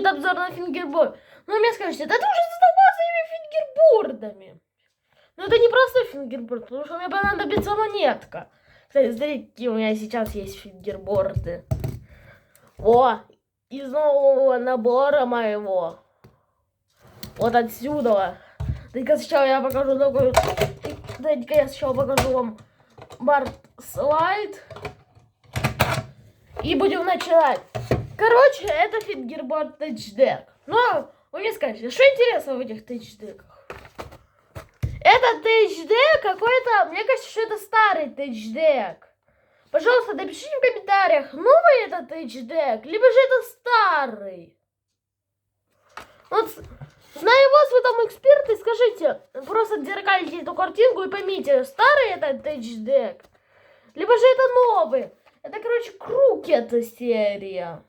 будет обзор на фингерборд. Ну, мне скажете, да ты уже задолбал своими фингербордами. Но это не простой фингерборд, потому что мне понадобится монетка. Кстати, смотрите, какие у меня сейчас есть фингерборды. О, из нового набора моего. Вот отсюда. Дайте-ка сначала я покажу такой... Дайте-ка я сначала покажу вам бард-слайд. И будем начинать. Короче, это фингерборд тейчдек. Ну, вы мне скажете, что интересно в этих тейчдеках? Это тейчдек какой-то... Мне кажется, что это старый тейчдек. Пожалуйста, напишите в комментариях, новый это тейчдек, либо же это старый. Вот, знаю вас, вы там эксперты, скажите, просто зеркальте эту картинку и поймите, старый это тейчдек, либо же это новый. Это, короче, круг эта серия.